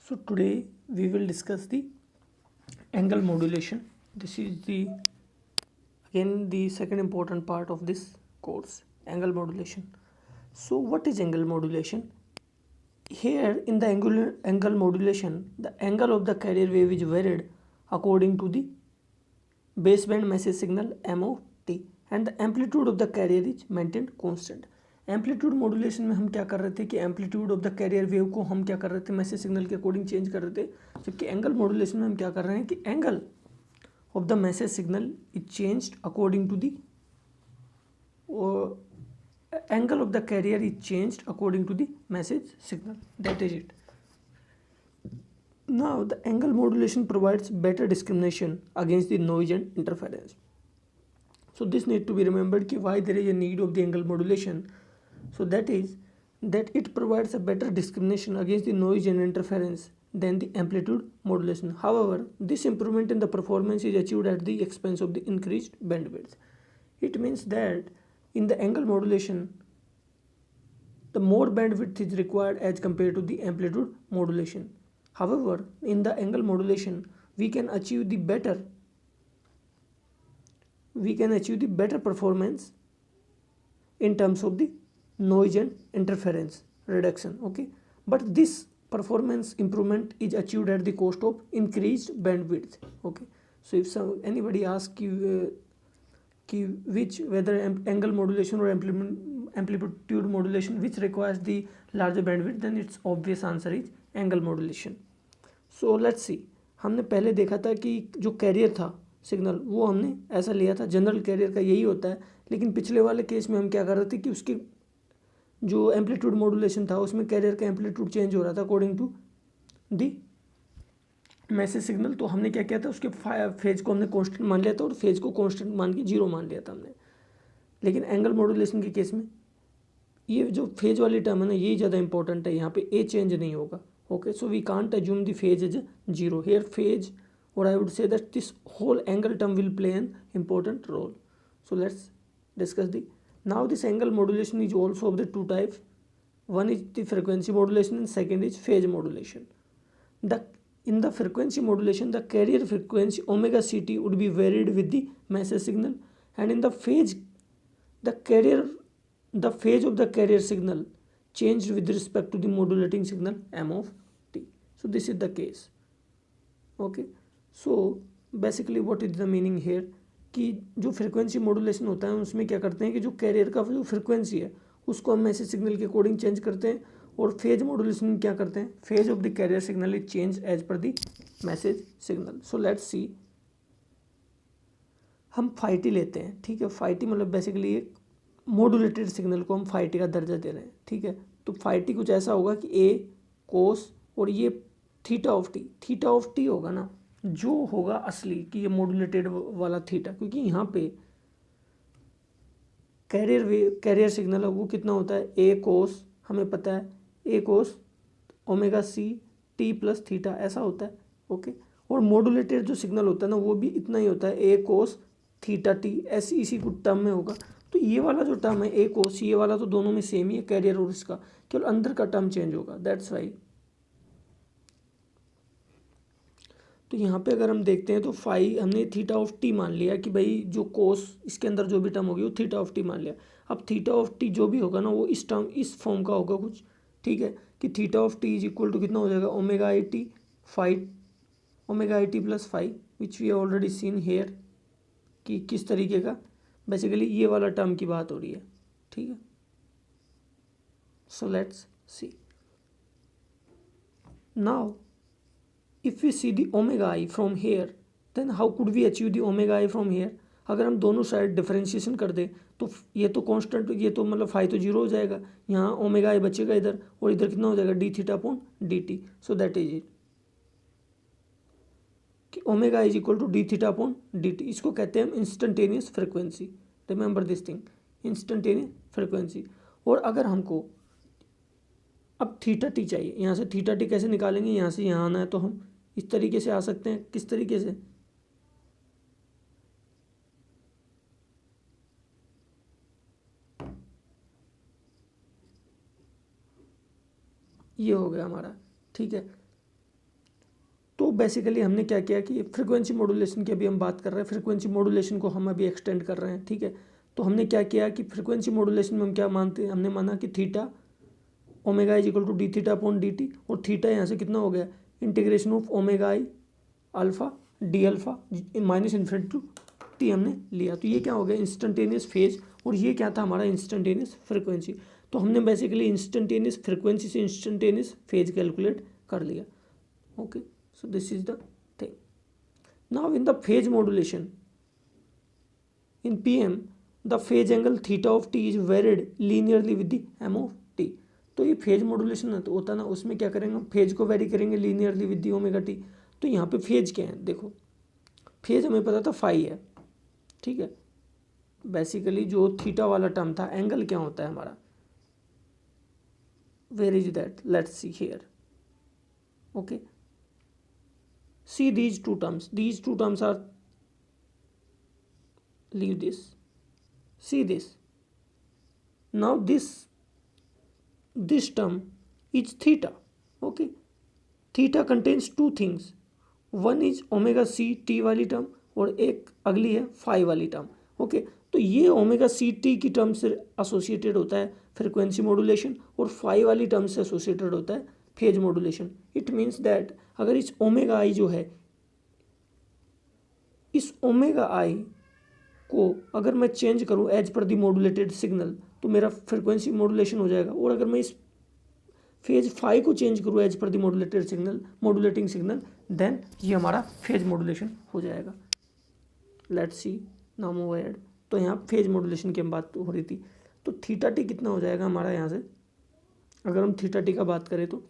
So today we will discuss the angle modulation. This is the second important part of this course, angle modulation. So what is angle modulation? Here in the angle modulation, the angle of the carrier wave is varied according to the baseband message signal MOT and the amplitude of the carrier is maintained constant. Amplitude modulation में हम क्या कर रहे थे कि amplitude of the carrier wave को हम क्या कर रहे थे, मैसेज सिग्नल के अकॉर्डिंग चेंज कर रहे थे, जबकि एंगल मॉड्यूलेशन में हम क्या कर रहे हैं कि angle of the message signal is changed according to the angle of the carrier is changed according to the message signal. That is it. Now the angle modulation provides better discrimination against the noise and interference. So this need to be remembered कि why there is a need of the angle modulation. So that is that it provides a better discrimination against the noise and interference than the amplitude modulation. However, this improvement in the performance is achieved at the expense of the increased bandwidth. It means that in the angle modulation, the more bandwidth is required as compared to the amplitude modulation. However, in the angle modulation, we can achieve the better performance in terms of the noise and interference reduction. Okay, but this performance improvement is achieved at the cost of increased bandwidth. Okay, so if anybody asks you whether angle modulation or amplitude modulation which requires the larger bandwidth, then its obvious answer is angle modulation. So let's see, हमने पहले देखा था कि जो career था signal वो हमने ऐसा लिया था, जनरल कैरियर का यही होता है, लेकिन पिछले वाले केस में हम क्या कर रहे थे कि उसके जो एम्पलीट्यूड मॉड्यूलेशन था उसमें कैरियर का एम्पलीट्यूड चेंज हो रहा था according to the message signal. तो हमने क्या किया था, उसके फेज को हमने कांस्टेंट मान लिया था और फेज को कांस्टेंट मान के जीरो मान लिया था हमने. लेकिन एंगल मॉड्यूलेशन के केस में ये जो फेज वाली टर्म है ना, यही ज़्यादा इंपॉर्टेंट है, यहाँ पे ए चेंज नहीं होगा. Okay, so we can't assume the phase is zero here phase, और I would say that this whole angle term will play an important role. So let's discuss the now this angle modulation is also of the two types. One is the frequency modulation and second is phase modulation. In the frequency modulation, the carrier frequency omega ct would be varied with the message signal, and in the phase the phase of the carrier signal changed with respect to the modulating signal m of t. So this is the case. Okay, so basically what is the meaning here कि जो frequency modulation होता है उसमें क्या करते हैं कि जो कैरियर का जो फ्रिक्वेंसी है उसको हम मैसेज सिग्नल के अकॉर्डिंग चेंज करते हैं, और फेज मॉड्यूलेशन में क्या करते हैं, phase of the carrier signal is change as per the message signal. So let's see, हम फाइटी लेते हैं. ठीक है, फाइटी मतलब बेसिकली एक मॉड्यूलेटेड सिग्नल को हम फाइटी का दर्जा दे रहे हैं. ठीक है, तो फाइटी कुछ ऐसा होगा कि ए कोस और ये थीटा ऑफ टी होगा ना, जो होगा असली कि ये मॉड्यूलेटेड वाला थीटा, क्योंकि यहाँ पे कैरियर सिग्नल है वो कितना होता है, ए कोस, हमें पता है A cos omega C T plus theta ऐसा होता है. ओके, और मॉड्यूलेटेड जो सिग्नल होता है ना वो भी इतना ही होता है, ए कोस थीटा टी ऐसी इसी को टर्म में होगा. तो ये वाला जो टर्म है ए कोस, ये वाला तो दोनों में सेम ही है, कैरियर और इसका, केवल अंदर का टर्म चेंज होगा. That's why. तो यहाँ पे अगर हम देखते हैं तो फाई हमने थीटा ऑफ टी मान लिया कि भाई जो कोस इसके अंदर जो भी टर्म होगी वो थीटा ऑफ टी मान लिया. अब थीटा ऑफ टी जो भी होगा ना वो इस टर्म इस फॉर्म का होगा कुछ. ठीक है, कि theta of t is equal to कितना हो जाएगा, omega i t five omega i t plus five, which we already seen here कि किस तरीके का, बेसिकली ये वाला टर्म की बात हो रही है. ठीक है, सो let's see now if we see the omega I from here, then how could we achieve the omega I from here. अगर हम दोनों साइड डिफरेंशिएशन कर दें तो ये तो कांस्टेंट, ये तो मतलब फाई तो जीरो हो जाएगा, यहाँ ओमेगा आई बचेगा इधर, और इधर कितना हो जाएगा D theta upon D T. So that is it कि omega is equal to D theta upon D T. इसको कहते हैं instantaneous frequency. Remember this thing, instantaneous frequency. और अगर हमको अब थीटा टी चाहिए, यहाँ से थीटा टी कैसे निकालेंगे, यहाँ से यहाँ आना है तो हम इस तरीके से आ सकते हैं. किस तरीके से, ये हो गया हमारा. ठीक है, बेसिकली हमने क्या किया कि फ्रिक्वेंसी मॉड्यूलेशन की अभी हम बात कर रहे हैं, फ्रिक्वेंसी मॉड्यूलेशन को हम अभी एक्सटेंड कर रहे हैं, ठीक है। तो हमने क्या किया कि फ्रिक्वेंसी मॉड्यूलेशन में हम क्या मानते हैं, हमने माना कि theta omega is equal to D theta upon D t, और थीटा यहाँ से कितना हो गया, integration of omega i alpha d alpha minus infinity to t हमने लिया। तो ये क्या हो गया, इंस्टेंटेनियस फेज, और ये क्या था हमारा, इंस्टेंटेनियस फ्रिक्वेंसी। तो हमने बेसिकली इंस्टेंटेनियस फ्रिक्वेंसी से इंस्टेंटेनियस फेज कैलकुलेट कर लिया। Okay, so this is the thing. Now in the phase modulation in PM the phase angle theta of t is varied linearly with the m of t. तो ये phase modulation है तो होता ना, उसमें क्या करेंगे, फेज को वेरी करेंगे linearly with the omega T. तो यहाँ पे फेज क्या है, देखो फेज हमें पता था फाई है, ठीक है। बेसिकली जो थीटा वाला टर्म था, एंगल क्या होता है हमारा, where is that, let's see here. Okay, see these two terms are, leave this, see this, now this term is theta. Okay, theta contains two things, one is omega C t वाली term और एक अगली है phi वाली term. Okay, तो ये omega C T की term से एसोसिएटेड होता है फ्रिक्वेंसी मॉड्यूलेशन, और फाई वाली टर्म से एसोसिएटेड होता है phase modulation. It means that अगर इस ओमेगा आई जो है, इस ओमेगा आई को अगर मैं चेंज करूं एज पर दी मॉड्यूलेटेड सिग्नल तो मेरा फ्रिक्वेंसी मॉड्यूलेशन हो जाएगा, और अगर मैं इस फेज फाई को चेंज करूं एज पर the modulated signal, modulating signal, then ये हमारा फेज मॉड्यूलेशन हो जाएगा। Let's see now move ahead. तो यहाँ फेज मॉड्यूलेशन की हम बात हो रही थी, तो थीटा टी कितना हो जाएगा हमारा यहाँ से, अगर हम थीटा टी का बात करें तो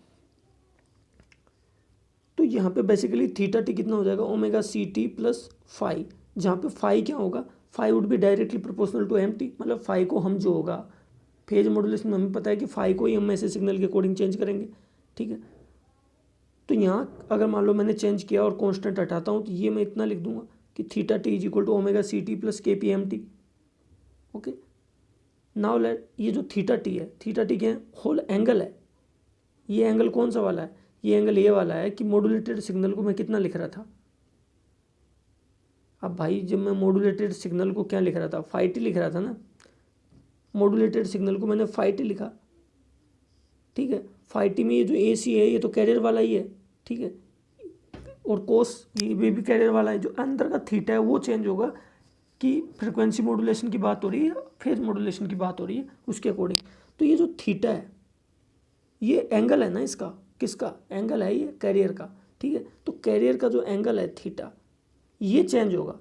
यहाँ पे बेसिकली थीटा टी कितना हो जाएगा, omega C T plus phi, जहाँ पे फाई क्या होगा, phi would be directly proportional to m t, मतलब फाई को हम जो होगा फेज मॉड्यूलेशन में हमें पता है कि फाई को ही हम ऐसे सिग्नल के अकॉर्डिंग चेंज करेंगे, ठीक है। तो यहाँ अगर मान लो मैंने चेंज किया और कॉन्स्टेंट हटाता हूँ तो ये मैं इतना लिख दूंगा कि theta T is equal to omega C T plus K P M T. Okay, now let, ये जो थीटा टी है, थीटा टी क्या है, होल एंगल है। ये एंगल कौन सा वाला है, ये एंगल ये वाला है कि मॉड्यूलेटेड सिग्नल को मैं कितना लिख रहा था। अब भाई जब मैं मॉड्यूलेटेड सिग्नल को क्या लिख रहा था, फाई टी लिख रहा था ना, मॉड्यूलेटेड सिग्नल को मैंने फाई टी लिखा, ठीक है। फाई टी में ये जो ए सी है ये तो कैरियर वाला ही है, ठीक है, और कोस ये भी कैरियर वाला है। जो अंदर का थीटा है वो चेंज होगा कि फ्रिक्वेंसी मॉड्यूलेशन की बात हो रही है, फेज मॉड्यूलेशन की बात हो रही है, उसके अकॉर्डिंग। तो ये जो थीटा है ये एंगल है ना, इसका किसका एंगल है, ये कैरियर का, ठीक है। तो कैरियर का जो एंगल है थीटा, ये चेंज होगा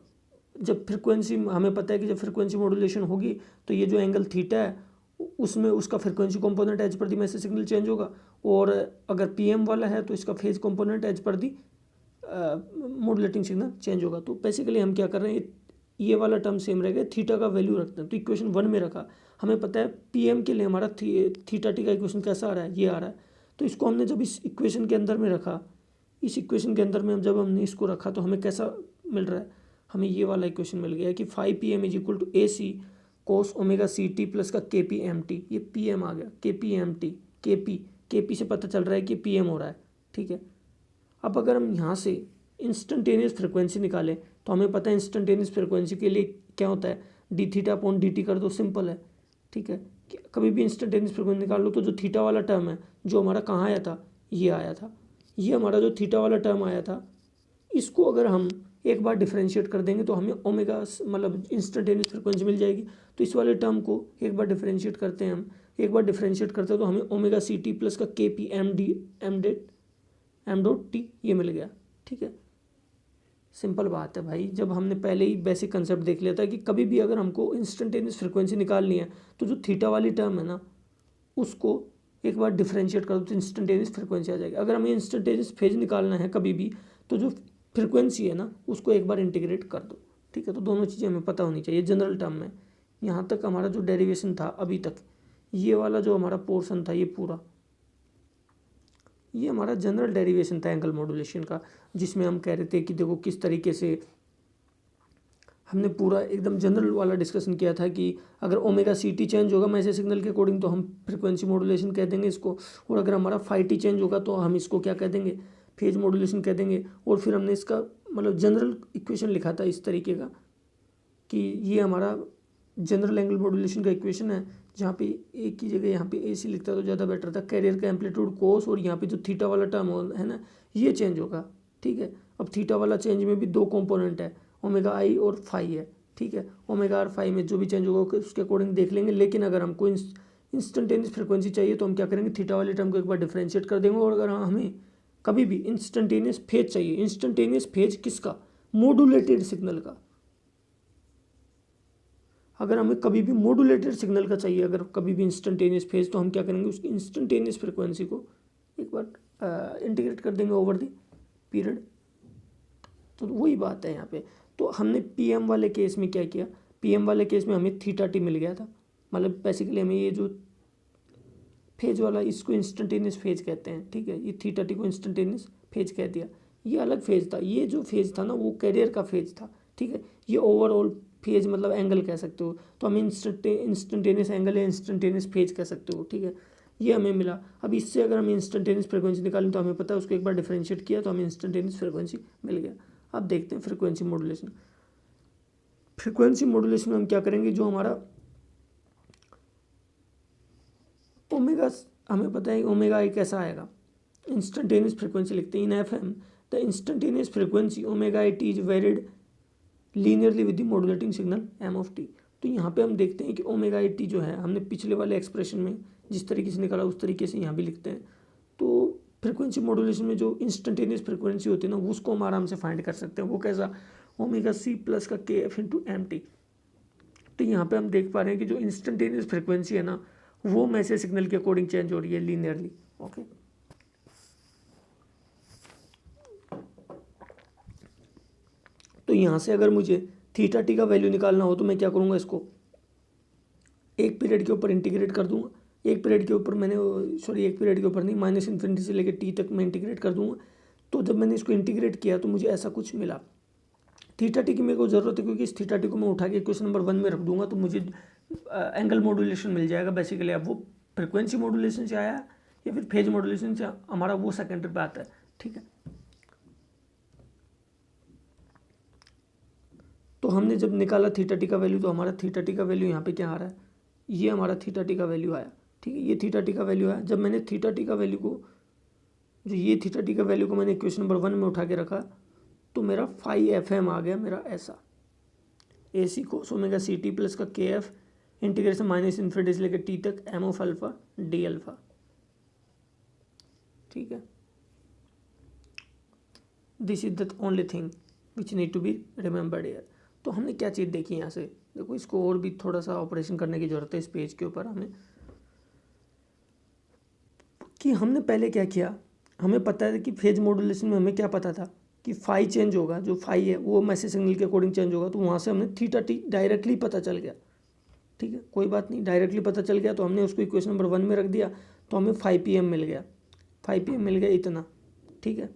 जब फ्रिक्वेंसी, हमें पता है कि जब फ्रिक्वेंसी मॉड्यूलेशन होगी तो ये जो एंगल थीटा है उसमें उसका फ्रिक्वेंसी कंपोनेंट एज पर दी मैसेज सिग्नल चेंज होगा, और अगर पीएम वाला है तो इसका फेज कंपोनेंट एज पर दी मॉड्यूलेटिंग सिग्नल चेंज होगा। तो बेसिकली हम क्या कर रहे हैं, ये वाला टर्म सेम रहेगा, थीटा का वैल्यू रखते हैं। तो इक्वेशन 1 में रखा, हमें पता है पीएम के लिए हमारा थीटा टी का इक्वेशन कैसा आ रहा है, ये आ रहा है। तो इसको हमने जब इस इक्वेशन के अंदर में रखा, इस इक्वेशन के अंदर में जब हमने इसको रखा तो हमें कैसा मिल रहा है, हमें ये वाला इक्वेशन मिल गया कि 5 P M is equal to A C cos omega C T plus का के पी एम टी। ये पी एम आ गया, k P M t, k p से पता चल रहा है कि पी एम हो रहा है, ठीक है। अब अगर हम यहाँ से इंस्टेंटेनियस फ्रिक्वेंसी निकालें तो हमें पता है इंस्टेंटेनियस फ्रिक्वेंसी के लिए क्या होता है, D theta upon D T कर दो, सिंपल है, ठीक है। कभी भी इंस्टेंटेनियस फ्रिक्वेंसी निकाल लो तो जो थीटा वाला टर्म है जो हमारा कहाँ आया था, ये आया था, ये हमारा जो थीटा वाला टर्म आया था, इसको अगर हम एक बार डिफरेंशिएट कर देंगे तो हमें ओमेगा मतलब इंस्टेंटेनियस फ्रिक्वेंसी मिल जाएगी। तो इस वाले टर्म को एक बार डिफरेंशिएट करते हैं हम, एक बार डिफरेंशिएट करते हैं तो हमें ओमेगा सी टी प्लस का k P M dot T ये मिल गया, ठीक है। सिंपल बात है भाई, जब हमने पहले ही बेसिक कंसेप्ट देख लिया था कि कभी भी अगर हमको इंस्टेंटेनियस फ्रिक्वेंसी निकालनी है तो जो थीटा वाली टर्म है ना उसको एक बार डिफरेंशिएट कर दो तो इंस्टेंटेनियस फ्रिक्वेंसी आ जाएगी। अगर हमें इंस्टेंटेनियस फेज निकालना है कभी भी तो जो फ्रिक्वेंसी है ना उसको एक बार इंटीग्रेट कर दो, ठीक है। तो दोनों चीज़ें हमें पता होनी चाहिए जनरल टर्म में। यहाँ तक हमारा जो डेरिवेशन था अभी तक, ये वाला जो हमारा पोर्शन था ये पूरा, ये हमारा जनरल डेरिवेशन था एंगल मॉड्यूलेशन का, जिसमें हम कह रहे थे कि देखो किस तरीके से हमने पूरा एकदम जनरल वाला डिस्कशन किया था कि अगर ओमेगा सी टी चेंज होगा मैसेज सिग्नल के अकॉर्डिंग तो हम फ्रिक्वेंसी मॉड्यूलेशन कह देंगे इसको, और अगर हमारा फाई टी चेंज होगा तो हम इसको क्या कह देंगे, फेज मॉड्यूलेशन कह देंगे। और फिर हमने इसका मतलब जनरल इक्वेशन लिखा था इस तरीके का कि ये हमारा जनरल एंगल मॉड्यूलेशन का इक्वेशन है, जहाँ पे एक की जगह यहाँ पे ए सी लिखता तो ज़्यादा बेटर था। कैरियर का एम्पलीट्यूड कोस और यहाँ पे जो थीटा वाला टर्म है ना, ये चेंज होगा, ठीक है। अब थीटा वाला चेंज में भी दो कंपोनेंट है, ओमेगा आई और फाई है, ठीक है। ओमेगा आर फाई में जो भी चेंज होगा उसके अकॉर्डिंग देख लेंगे। लेकिन अगर हमको इंस्टेंटेनियस फ्रिक्वेंसी चाहिए तो हम क्या करेंगे, थीटा वाले टर्म को एक बार डिफ्रेंशिएट कर देंगे। और अगर हमें कभी भी इंस्टेंटेनियस फेज चाहिए, इंस्टेंटेनियस फेज किसका, मॉड्यूलेटेड सिग्नल का, अगर हमें कभी भी मॉड्यूलेटेड सिग्नल का चाहिए, अगर कभी भी इंस्टेंटेनियस फेज, तो हम क्या करेंगे, उसकी इंस्टेंटेनियस फ्रिक्वेंसी को एक बार इंटीग्रेट कर देंगे ओवर द पीरियड। तो वही बात है यहाँ पे। तो हमने पीएम वाले केस में क्या किया, पीएम वाले केस में हमें थीटा टी मिल गया था, मतलब बेसिकली हमें ये जो फेज वाला, इसको इंस्टेंटेनियस फेज कहते हैं, ठीक है। ये थीटा टी को इंस्टेंटेनियस फेज कह दिया, ये अलग फेज था। ये जो फेज था ना वो कैरियर का फेज था, ठीक है। ये ओवरऑल फेज मतलब एंगल कह सकते हो, तो हम इंस्टेंटेनियस एंगल या इंस्टेंटेनियस फेज कह सकते हो, ठीक है। ये हमें मिला। अब इससे अगर हम इंस्टेंटेनियस फ्रिक्वेंसी निकालें तो हमें पता है, उसको एक बार डिफरेंशिएट किया तो हमें इंस्टेंटेनियस फ्रिक्वेंसी मिल गया। अब देखते हैं फ्रिक्वेंसी मॉड्यूलेशन। फ्रिक्वेंसी मॉड्यूलेशन में हम क्या करेंगे, जो हमारा ओमेगा, हमें पता है ओमेगा आई कैसा आएगा, इंस्टेंटेनियस फ्रिक्वेंसी लिखते हैं in F M the instantaneous frequency omega i t is varied linearly with the modulating signal m of t. तो यहाँ पे हम देखते हैं कि ओमेगा आई टी जो है, हमने पिछले वाले एक्सप्रेशन में जिस तरीके से निकाला उस तरीके से यहाँ भी लिखते हैं। तो फ्रिक्वेंसी मॉड्यूलेशन में जो इंस्टेंटेनियस फ्रिक्वेंसी होती है ना, उसको हम आराम से फाइंड कर सकते हैं। वो कैसा, ओमेगा सी प्लस का के एफ इंटू एम टी। तो यहाँ पे हम देख पा रहे हैं कि जो इंस्टेंटेनियस फ्रिक्वेंसी है ना, वो मैसेज सिग्नल के अकॉर्डिंग चेंज हो रही है लीनियरली, ओके। तो यहाँ से अगर मुझे थीटा टी का वैल्यू निकालना हो तो मैं क्या करूँगा, इसको एक पीरियड के ऊपर इंटीग्रेट कर दूंगा। एक पीरियड के ऊपर एक पीरियड के ऊपर नहीं, माइनस इन्फिनिटी से लेकर टी तक मैं इंटीग्रेट कर दूंगा। तो जब मैंने इसको इंटीग्रेट किया तो मुझे ऐसा कुछ मिला। थीटा टी की मेरे को ज़रूरत है, क्योंकि इस थीटा टी को मैं उठा के क्वेश्चन नंबर 1 में रख दूंगा तो मुझे एंगल मॉड्यूलेशन मिल जाएगा बेसिकली। अब वो फ्रिक्वेंसी मॉड्यूलेशन से आया या फिर फेज मॉड्यूलेशन से, हमारा वो सेकेंडरी पे आता है, ठीक है। तो हमने जब निकाला थीटा टी का वैल्यू, तो हमारा थीटा टी का वैल्यू यहाँ पे क्या आ रहा है, ये हमारा थीटा टी का वैल्यू आया, ठीक है। ये थीटा टी का वैल्यू आया। जब मैंने थीटा टी का वैल्यू को, जो ये थीटा टी का वैल्यू को मैंने क्वेश्चन नंबर 1 में उठा के रखा, तो मेरा फाई एफ एम आ गया मेरा ऐसा, A C cos omega C T plus का के एफ इंटीग्रेशन माइनस इन्फिनिटी से लेकर टी तक m of alpha d alpha, ठीक है। This is the only thing which need to be remembered here. तो हमने क्या चीज़ देखी यहाँ से, देखो इसको और भी थोड़ा सा ऑपरेशन करने की ज़रूरत है इस पेज के ऊपर हमें, कि हमने पहले क्या किया, हमें पता है कि फेज मॉड्यूलेशन में हमें क्या पता था कि फाई चेंज होगा, जो फाई है वो मैसेज सिग्नल के अकॉर्डिंग चेंज होगा। तो वहाँ से हमने थीटा टी डायरेक्टली पता चल गया, ठीक है, कोई बात नहीं, डायरेक्टली पता चल गया। तो हमने उसको इक्वेशन नंबर 1 में रख दिया, तो हमें 5 PM मिल गया, 5 PM मिल गया इतना, ठीक है।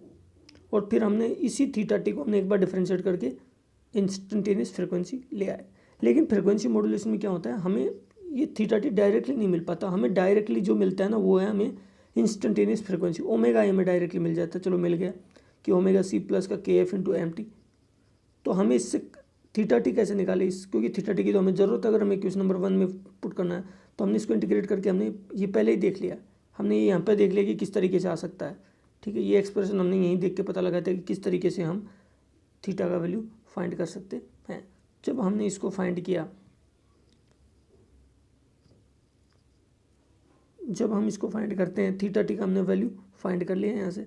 और फिर हमने इसी थीटा टी को हमने एक बार डिफ्रेंशिएट करके इंस्टेंटेनियस फ्रिक्वेंसी ले आए। लेकिन फ्रिक्वेंसी मॉड्यूलेशन में क्या होता है, हमें ये थीटा टी डायरेक्टली नहीं मिल पाता। हमें डायरेक्टली जो मिलता है ना, वो है हमें इंस्टेंटेनियस फ्रिक्वेंसी ओमेगा आई में डायरेक्टली मिल जाता है। चलो मिल गया कि ओमेगा सी प्लस का के एफ इंटू एम टी। तो हमें इससे थीटा टी कैसे निकाले, क्योंकि थीटा टी की तो हमें ज़रूरत है अगर हमें क्वेश्चन नंबर 1 में पुट करना है। तो हमने इसको इंटीग्रेट करके हमने ये पहले ही देख लिया, हमने ये यहाँ पर देख लिया कि किस तरीके से आ सकता है, ठीक है। ये एक्सप्रेशन हमने यहीं देख के पता लगाया था कि किस तरीके से हम थीटा का वैल्यू फाइंड कर सकते हैं। जब हमने इसको फाइंड किया, जब हम इसको फाइंड करते हैं, थीटा टी का हमने वैल्यू फाइंड कर लिया है यहाँ से,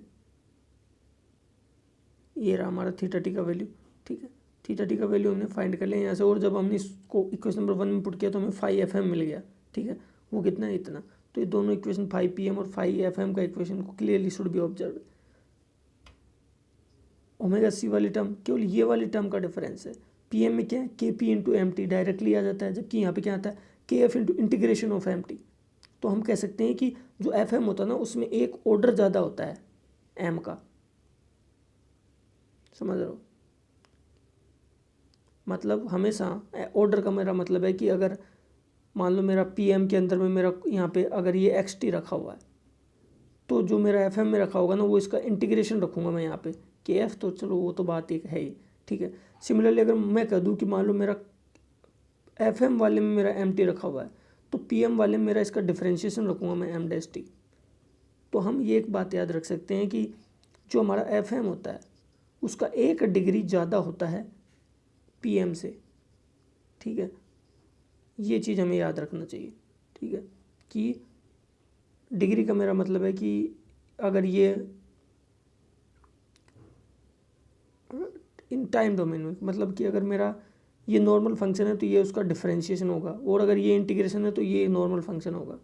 ये रहा हमारा थीटा टी का वैल्यू, ठीक है। थीटा टी का वैल्यू हमने फाइंड कर लिया यहाँ से। और जब हमने इसको इक्वेशन नंबर 1 में पुट किया तो हमें 5 FM मिल गया, ठीक है। वो कितना है, इतना। तो ये दोनों इक्वेशन 5 PM और 5 FM का इक्वेशन को clearly should be observe. Omega c वाली टर्म केवल ये वाली टर्म का डिफरेंस है। PM में क्या है, K P into M T directly आ जाता है, जबकि यहाँ पे क्या आता है, के F into integration of M T. तो हम कह सकते हैं कि जो एफ एम होता है ना, उसमें एक ऑर्डर ज़्यादा होता है एम का, समझ रहे हो। मतलब हमेशा ऑर्डर का मेरा मतलब है कि अगर मान लो मेरा PM के अंदर में मेरा यहाँ पे अगर ये XT रखा हुआ है, तो जो मेरा एफ एम में रखा होगा ना वो इसका इंटीग्रेशन रखूँगा मैं यहाँ पे कि एफ, तो चलो वो तो बात एक है ही, ठीक है। सिमिलरली अगर मैं कह दूँ कि मान लो मेरा एफ एम वाले में मेरा एम टी रखा हुआ है, तो पी एम वाले में मेरा इसका डिफ्रेंशिएशन रखूँगा मैं एम डैश टी। तो हम ये एक बात याद रख सकते हैं कि जो हमारा एफ एम होता है उसका 1 डिग्री ज़्यादा होता है पी एम से, ठीक है। ये चीज़ हमें याद रखना चाहिए, ठीक है, कि डिग्री का मेरा मतलब है कि अगर ये इन टाइम डोमेन में, मतलब कि अगर मेरा ये नॉर्मल फंक्शन है तो ये उसका डिफरेंशिएशन होगा, और अगर ये इंटीग्रेशन है तो ये नॉर्मल फंक्शन होगा।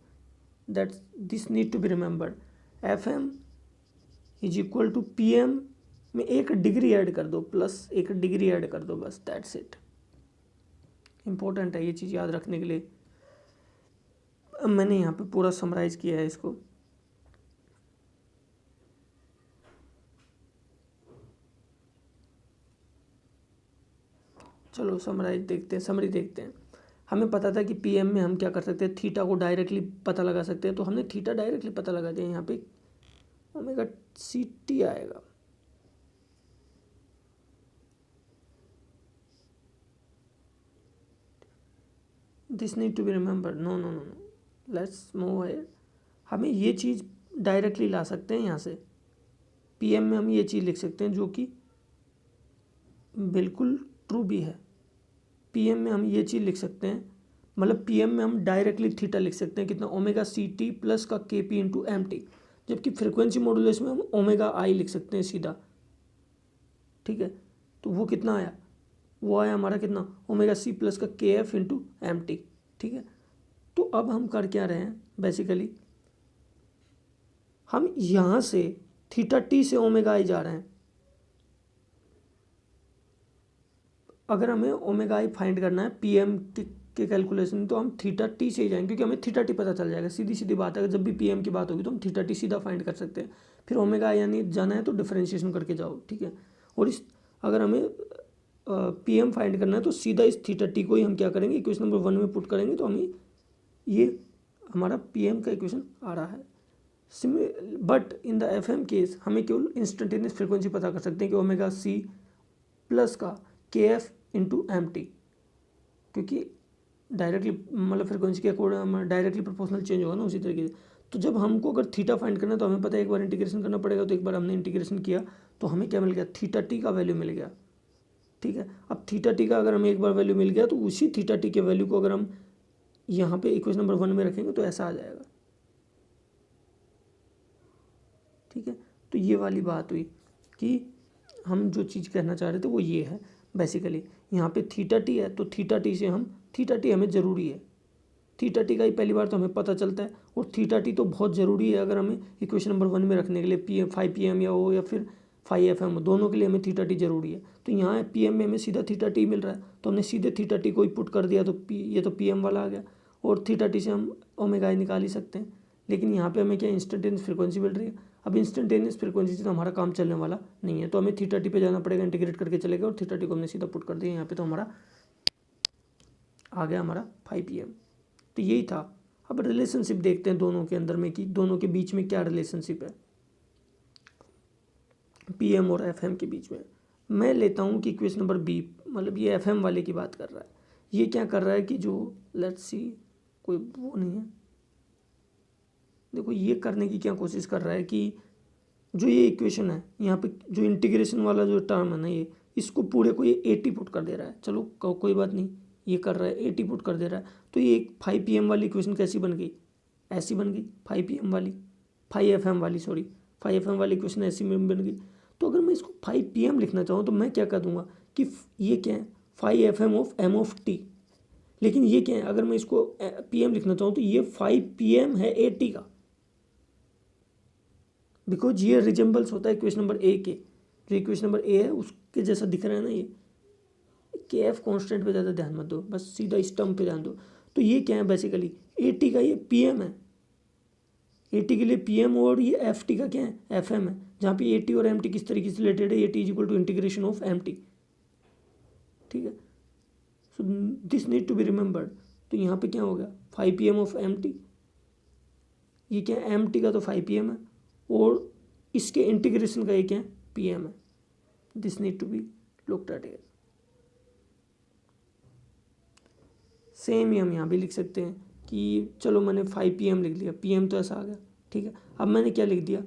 That's this need to be remembered. F M is equal to P M में 1 डिग्री ऐड कर दो, प्लस 1 डिग्री ऐड कर दो, बस दैट्स इट। इम्पोर्टेंट है ये चीज़ याद रखने के लिए। अब मैंने यहाँ पे पूरा समराइज़ किया है इसको। चलो समराइज देखते हैं, समरी देखते हैं। हमें पता था कि पीएम में हम क्या कर सकते हैं, थीटा को डायरेक्टली पता लगा सकते हैं, तो हमने थीटा डायरेक्टली पता लगा दिया। यहाँ पे ओमेगा सी टी आएगा, this need to be remembered. No no no no, let's move ahead. हमें ये चीज़ डायरेक्टली ला सकते हैं यहाँ से। पीएम में हम ये चीज़ लिख सकते हैं जो कि बिल्कुल ट्रू भी है। पीएम में हम ये चीज़ लिख सकते हैं, मतलब पीएम में हम डायरेक्टली थीटा लिख सकते हैं कितना, ओमेगा सी टी प्लस का k P into M T. जबकि फ्रिक्वेंसी मॉड्यूलेशन में हम ओमेगा आई लिख सकते हैं सीधा, ठीक है। तो वो कितना आया, वो आया हमारा कितना, ओमेगा सी प्लस का के एफ इंटू एम टी, ठीक है। तो अब हम कर क्या रहे हैं, बेसिकली हम यहाँ से थीटा टी से ओमेगा आई जा रहे हैं। अगर हमें ओमेगा आई फाइंड करना है पीएम के कैलकुलेशन, तो हम थीटा टी से ही जाएंगे, क्योंकि हमें थीटा टी पता चल जाएगा। सीधी सीधी बात है, जब भी पीएम की बात होगी तो हम थीटा टी सीधा फाइंड कर सकते हैं। फिर ओमेगा आई यानी जाना है तो डिफरेंशिएशन करके जाओ, ठीक है। और इस अगर हमें पीएम फाइंड करना है तो सीधा इस थीटा टी को ही हम क्या करेंगे, इक्वेशन नंबर 1 में पुट करेंगे, तो हमें ये हमारा पीएम का इक्वेशन आ रहा है। But in the FM case हमें केवल इंस्टेंटेनियस फ्रिक्वेंसी पता कर सकते हैं कि ओमेगा सी प्लस का के एफ इंटू एम टी, क्योंकि डायरेक्टली मतलब फ्रिक्वेंसी के अकॉर्डिंग डायरेक्टली प्रोपोर्शनल चेंज होगा ना उसी तरीके से। तो जब हमको अगर थीटा फाइंड करना है तो हमें पता है एक बार इंटीग्रेशन करना पड़ेगा, तो एक बार हमने इंटीग्रेशन किया तो हमें क्या मिल गया, थीटा टी का वैल्यू मिल गया, ठीक है। अब थीटा टी का अगर हमें एक बार वैल्यू मिल गया तो उसी थीटा टी के वैल्यू को अगर हम यहाँ पे इक्वेशन नंबर 1 में रखेंगे तो ऐसा आ जाएगा, ठीक है। तो ये वाली बात हुई कि हम जो चीज़ कहना चाह रहे थे वो ये है बेसिकली। यहाँ पे थीटा टी है तो थीटा टी से हम, थीटा टी हमें ज़रूरी है, थीटा टी का ही पहली बार तो हमें पता चलता है, और थीटा टी तो बहुत ज़रूरी है अगर हमें इक्वेशन नंबर 1 में रखने के लिए, पी एम 5 PM या हो या फिर 5 FM, दोनों के लिए हमें थीटा टी ज़रूरी है। तो यहाँ पीएम में हमें सीधा थीटा टी मिल रहा है, तो हमने सीधे थीटा टी को ही पुट कर दिया, तो ये तो पीएम वाला आ गया, और थीटा टी से हम ओमेगा आई निकाल ही सकते हैं। लेकिन यहाँ पे हमें क्या इंस्टेंटेनियस फ्रिक्वेंसी मिल रही है। अब इंस्टेंटेनियस फ्रिक्वेंसी से तो हमारा काम चलने वाला नहीं है, तो हमें थीटा टी पे जाना पड़ेगा, इंटीग्रेट करके चलेगा, और थीटा टी को हमने सीधा पुट कर दिया यहाँ पे, तो हमारा आ गया हमारा 5 PM। तो यही था। अब रिलेशनशिप देखते हैं दोनों के अंदर में कि दोनों के बीच में क्या रिलेशनशिप है पीएम और एफएम के बीच में। मैं लेता हूँ कि इक्वेशन नंबर बी, मतलब ये एफएम वाले की बात कर रहा है। ये क्या कर रहा है कि जो लेट्स सी कोई वो नहीं है, देखो ये करने की क्या कोशिश कर रहा है कि जो ये इक्वेशन है यहाँ पे जो इंटीग्रेशन वाला जो टर्म है ना, ये इसको पूरे को ये 80 पुट कर दे रहा है। चलो कोई बात नहीं, ये कर रहा है 80 पुट कर दे रहा है। तो ये एक 5 PM वाली इक्वेशन कैसी बन गई, ऐसी बन गई 5 PM वाली, 5 FM वाली, सॉरी 5 FM वाली इक्वेशन ऐसी में बन गई। तो अगर मैं इसको 5 PM लिखना चाहूँ तो मैं क्या कर दूंगा कि ये क्या है 5 FM of m of t. लेकिन ये क्या है, अगर मैं इसको PM लिखना चाहूँ तो ये 5 PM है AT का, बिकॉज ये रिजेंबल्स होता है इक्वेशन नंबर ए के, जो इक्वेशन नंबर ए है उसके जैसा दिख रहा है ना ये। के एफ कॉन्स्टेंट पे ज़्यादा ध्यान मत दो, बस सीधा स्टम्प पे ध्यान दो। तो ये क्या है बेसिकली, ए टी का ये पी एम है, ए टी के लिए पी एम, और ये एफ टी का क्या है एफ एम है, जहाँ पे ए टी और एम टी किस तरीके से रिलेटेड है, a t is equal to integration of M t, ठीक है। So this need to be remembered. तो यहाँ पे क्या हो गया 5 PM ऑफ एम टी, ये क्या है एम टी का तो 5 PM है, और इसके इंटीग्रेशन का एक है PM है. This need to be looked at here. Same ही हम यहाँ भी लिख सकते हैं कि चलो मैंने 5 PM लिख लिया, PM तो ऐसा आ गया, ठीक है. अब मैंने क्या लिख दिया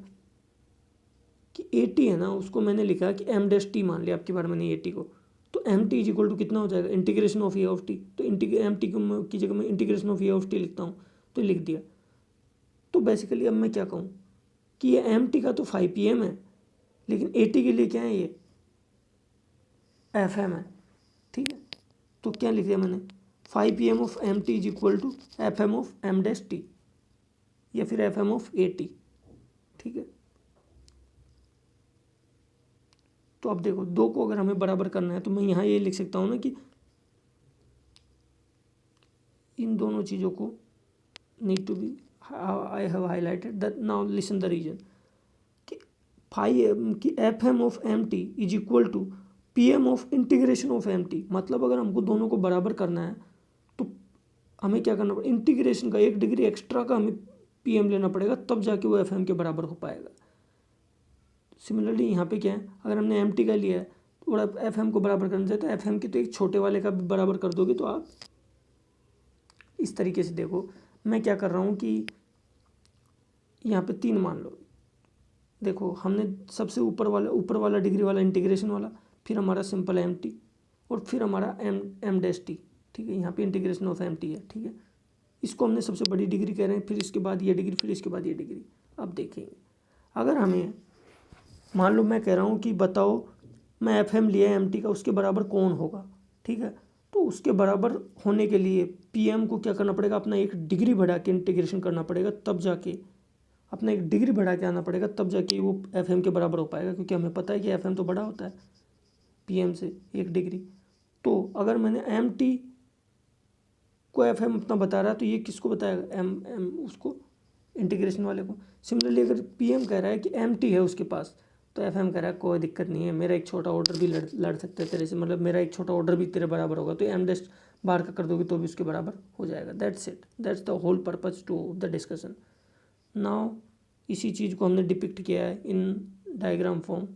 कि 80 है ना, उसको मैंने लिखा कि m' मान लिया आपकी बार मैंने 80 को, तो mt इज इक्वल टू कितना हो जाएगा, integration of A of t. तो mt की जगह मैं integration of A of T लिखता हूँ, तो लिख दिया. तो बेसिकली अब मैं क्या कहूँ कि ये mt का तो 5 PM है, लेकिन 80 के लिए क्या है, ये FM है, ठीक है. तो क्या लिख दिया मैंने, 5 PM of mt is equal to FM of m' या फिर FM ऑफ 80, ठीक है. तो अब देखो, दो को अगर हमें बराबर करना है तो मैं यहाँ ये लिख सकता हूँ ना कि इन दोनों चीज़ों को need to be, I have highlighted that. Now listen the reason कि FM of mt is equal to PM of integration of mt. मतलब अगर हमको दोनों को बराबर करना है तो हमें क्या करना पड़ेगा, इंटीग्रेशन का 1 डिग्री एक्स्ट्रा का हमें PM लेना पड़ेगा, तब जाके वो FM के बराबर हो पाएगा. सिमिलरली यहाँ पे क्या है, अगर हमने mt का लिया है और आप FM को बराबर करना चाहते तो FM के तो एक छोटे वाले का भी बराबर कर दोगे. तो आप इस तरीके से देखो, मैं क्या कर रहा हूँ कि यहाँ पे 3 मान लो. देखो हमने सबसे ऊपर वाला डिग्री वाला इंटीग्रेशन वाला, फिर हमारा सिंपल mt और फिर हमारा m', ठीक है. यहाँ पे इंटीग्रेशन ऑफ mt है, ठीक है. इसको हमने सबसे बड़ी डिग्री कह रहे हैं, फिर इसके बाद ये डिग्री, फिर इसके बाद ये डिग्री. अब देखेंगे, अगर हमें मान लो मैं कह रहा हूँ कि बताओ मैं FM लिया mt का, उसके बराबर कौन होगा, ठीक है. तो उसके बराबर होने के लिए PM को क्या करना पड़ेगा, अपना 1 डिग्री बढ़ा के इंटीग्रेशन करना पड़ेगा, तब जाके अपना 1 डिग्री बढ़ा के आना पड़ेगा, तब जाके वो FM के बराबर हो पाएगा. क्योंकि हमें पता है कि FM तो बड़ा होता है PM से 1 डिग्री. तो अगर मैंने mt को FM अपना बता रहा है तो ये किसको बताएगा, m उसको इंटीग्रेशन वाले को. सिमिलरली अगर PM कह रहा है कि mt है उसके पास, तो FM कह रहा है कोई दिक्कत नहीं है, मेरा एक छोटा ऑर्डर भी लड़ सकता है तेरे से, मतलब मेरा एक छोटा ऑर्डर भी तेरे बराबर होगा, तो m' बाहर का कर दोगे तो भी उसके बराबर हो जाएगा. That's it, that's the whole purpose to the discussion. Now इसी चीज़ को हमने डिपिक्ट किया है इन डायग्राम फॉर्म.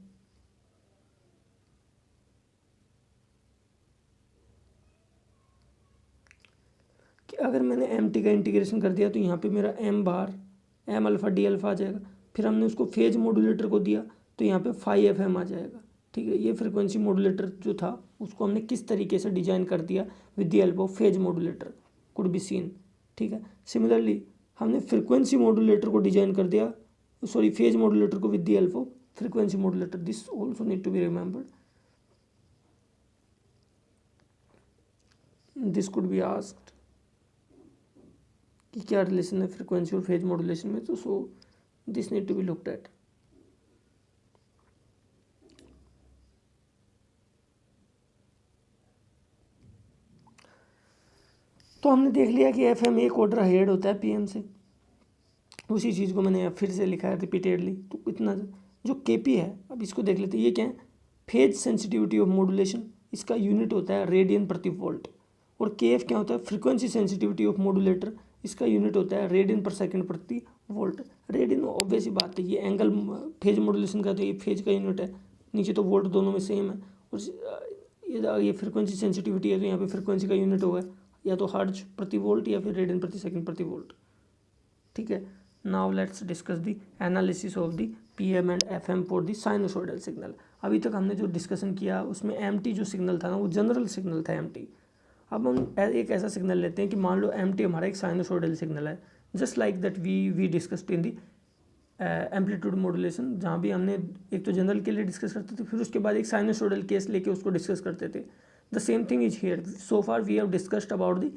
कि अगर मैंने mt का इंटीग्रेशन कर दिया तो यहाँ पे मेरा m बार m अल्फ़ा d अल्फ़ा आ जाएगा. फिर हमने उसको फेज मॉड्यूलेटर को दिया तो यहाँ पे 5FM आ जाएगा, ठीक है. ये फ्रिक्वेंसी मॉड्यूलेटर जो था उसको हमने किस तरीके से डिजाइन कर दिया, with the help of phase modulator could be scene, ठीक है. सिमिलरली हमने फ्रिक्वेंसी मॉड्यूलेटर को डिजाइन कर दिया, सॉरी फेज मॉड्यूलेटर को with the help of frequency modulator. This also need to be remembered. This could be asked कि क्या relation है फ्रिक्वेंसी और फेज मॉड्यूलेशन में, तो so this need to be looked at. तो हमने देख लिया कि FM एक ऑर्डर हेड होता है PM से. उसी चीज़ को मैंने फिर से लिखा है रिपीटेडली. तो इतना जो KP है, अब इसको देख लेते हैं. ये क्या है, फेज सेंसिटिविटी ऑफ मॉड्यूलेशन. इसका यूनिट होता है रेडियन प्रति वोल्ट. और KF क्या होता है, फ्रीक्वेंसी सेंसिटिविटी ऑफ मॉड्यूलेटर. इसका यूनिट होता है रेडियन पर सेकंड प्रति वोल्ट. रेडियन ऑब्वियस ही बात है, ये एंगल फेज मॉड्यूलेशन का, तो ये फेज का यूनिट है. नीचे तो वोल्ट दोनों में सेम है. और ये फ्रीक्वेंसी सेंसिटिविटी है, तो यहाँ पे फ्रीक्वेंसी का यूनिट होगा या तो हर्ट्ज प्रति वोल्ट या फिर रेडियन प्रति सेकंड प्रति वोल्ट, ठीक है. Now let's discuss the analysis of the PM and FM for the sinusoidal signal. अभी तक हमने जो डिस्कशन किया उसमें MT जो सिग्नल था ना, वो जनरल सिग्नल था MT. अब हम एक ऐसा सिग्नल लेते हैं कि मान लो MT हमारा एक साइनोसॉइडल सिग्नल है, just like that we discussed in the amplitude modulation, जहाँ भी हमने एक तो जनरल के लिए डिस्कस करते थे, फिर उसके बाद एक साइनोसॉइडल केस लेके उसको डिस्कस करते थे. The same thing is here. So far we have discussed about the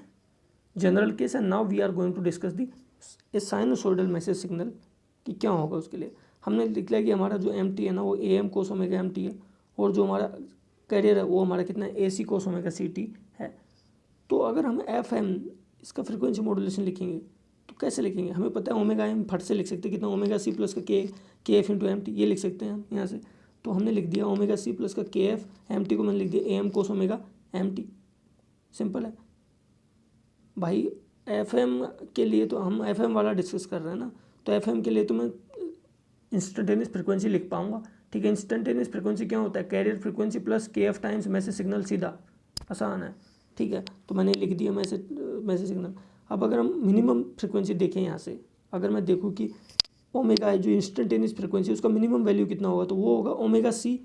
general case and now we are going to discuss the a sinusoidal message signal कि क्या होगा. उसके लिए हमने लिख लिया कि हमारा जो MT है ना, वो AM cos ओमेगा MT है, और जो हमारा कैरियर है वो हमारा कितना है, AC cos ओमेगा CT है. तो अगर हम FM इसका फ्रिक्वेंसी मॉड्यूलेशन लिखेंगे तो कैसे लिखेंगे, हमें पता है ओमेगा M फट से लिख सकते हैं कितना, ओमेगा C प्लस का KF इंटू MT, ये लिख सकते हैं हम यहाँ से. तो हमने लिख दिया ओमेगा C प्लस का KF, MT को मैंने लिख दिया AM cos omega MT. Simple है भाई. FM के लिए तो हम FM वाला डिस्कस कर रहे हैं ना, तो FM के लिए तो मैं इंस्टेंटेनियस फ्रिक्वेंसी लिख पाऊंगा। ठीक है, इंस्टेंटेनियस फ्रिक्वेंसी क्या होता है, कैरियर फ्रिक्वेंसी प्लस के एफ टाइम्स मैसेज सिग्नल, सीधा आसान है। ठीक है, तो मैंने लिख दिया मैसेज सिग्नल। अब अगर हम मिनिमम फ्रिक्वेंसी देखें यहाँ से, अगर मैं देखूँ कि ओमेगा है जो इंस्टेंटेनियस फ्रिक्वेंसी, उसका मिनिमम वैल्यू कितना होगा, तो वो होगा ओमेगा सी।